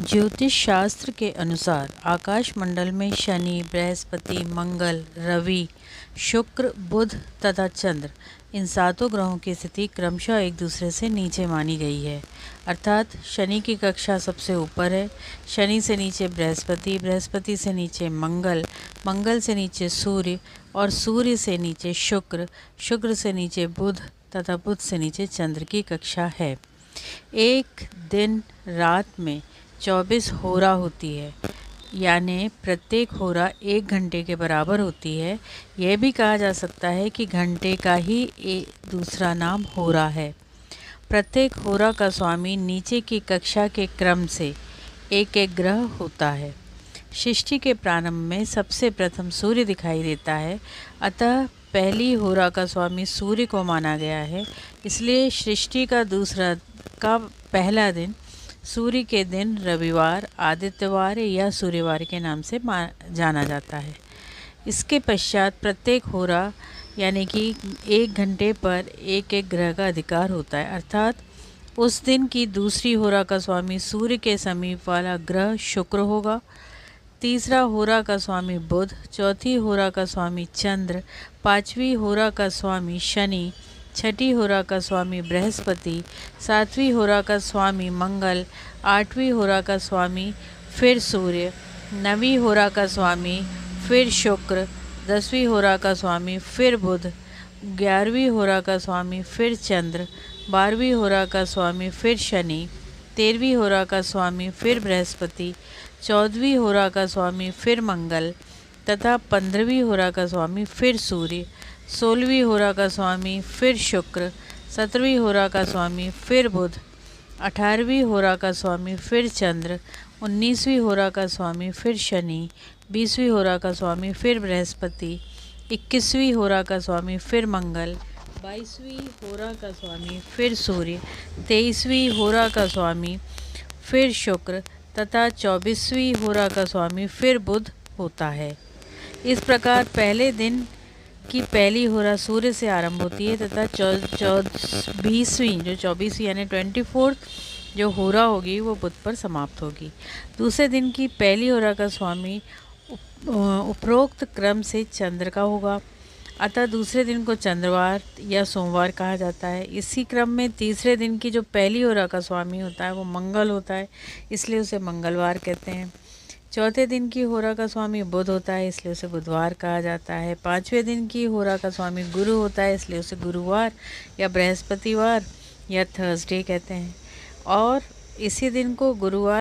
ज्योतिष शास्त्र के अनुसार आकाश मंडल में शनि, बृहस्पति, मंगल, रवि, शुक्र, बुध तथा चंद्र इन सातों ग्रहों की स्थिति क्रमशः एक दूसरे से नीचे मानी गई है। अर्थात शनि की कक्षा सबसे ऊपर है, शनि से नीचे बृहस्पति, बृहस्पति से नीचे मंगल, मंगल से नीचे सूर्य और सूर्य से नीचे शुक्र, शुक्र से नीचे बुध तथा बुध से नीचे चंद्र की कक्षा है। एक दिन रात में 24 होरा होती है, यानी प्रत्येक होरा 1 घंटे के बराबर होती है। यह भी कहा जा सकता है कि घंटे का ही दूसरा नाम होरा है। प्रत्येक होरा का स्वामी नीचे की कक्षा के क्रम से एक एक ग्रह होता है। सृष्टि के प्रारंभ में सबसे प्रथम सूर्य दिखाई देता है, अतः पहली होरा का स्वामी सूर्य को माना गया है। इसलिए सृष्टि का पहला दिन सूर्य के दिन रविवार, आदित्यवार या सूर्यवार के नाम से जाना जाता है। इसके पश्चात प्रत्येक होरा यानी कि 1 घंटे पर एक एक ग्रह का अधिकार होता है। अर्थात उस दिन की दूसरी होरा का स्वामी सूर्य के समीप वाला ग्रह शुक्र होगा, तीसरा होरा का स्वामी बुध, चौथी होरा का स्वामी चंद्र, पांचवी होरा का स्वामी शनि, छठी होरा का स्वामी बृहस्पति, सातवीं होरा का स्वामी मंगल, आठवीं होरा का स्वामी फिर सूर्य, नवीं होरा का स्वामी फिर शुक्र, 10वीं होरा का स्वामी फिर बुध, 11वीं होरा का स्वामी फिर चंद्र, 12वीं होरा का स्वामी फिर शनि, 13वीं होरा का स्वामी फिर बृहस्पति, 14वीं होरा का स्वामी फिर मंगल तथा 15वीं होरा का स्वामी फिर सूर्य, 16वीं होरा का स्वामी फिर शुक्र, 17वीं होरा का स्वामी फिर बुध, 18वीं होरा का स्वामी फिर चंद्र, 19वीं होरा का स्वामी फिर शनि, 20वीं होरा का स्वामी फिर बृहस्पति, 21वीं होरा का स्वामी फिर मंगल, 22वीं होरा का स्वामी फिर सूर्य, 23वीं होरा का स्वामी फिर शुक्र तथा 24वीं होरा का स्वामी फिर बुध होता है। इस प्रकार पहले दिन की पहली होरा सूर्य से आरंभ होती है तथा 24वीं यानी 24th जो होरा होगी वो बुध पर समाप्त होगी। दूसरे दिन की पहली होरा का स्वामी उपरोक्त क्रम से चंद्र का होगा, अतः दूसरे दिन को चंद्रवार या सोमवार कहा जाता है। इसी क्रम में तीसरे दिन की जो पहली होरा का स्वामी होता है वो मंगल होता है, इसलिए उसे मंगलवार कहते हैं। चौथे दिन की होरा का स्वामी बुध होता है, इसलिए उसे बुधवार कहा जाता है। 5वें दिन की होरा का स्वामी गुरु होता है, इसलिए उसे गुरुवार या बृहस्पतिवार या थर्सडे कहते हैं और इसी दिन को गुरुवार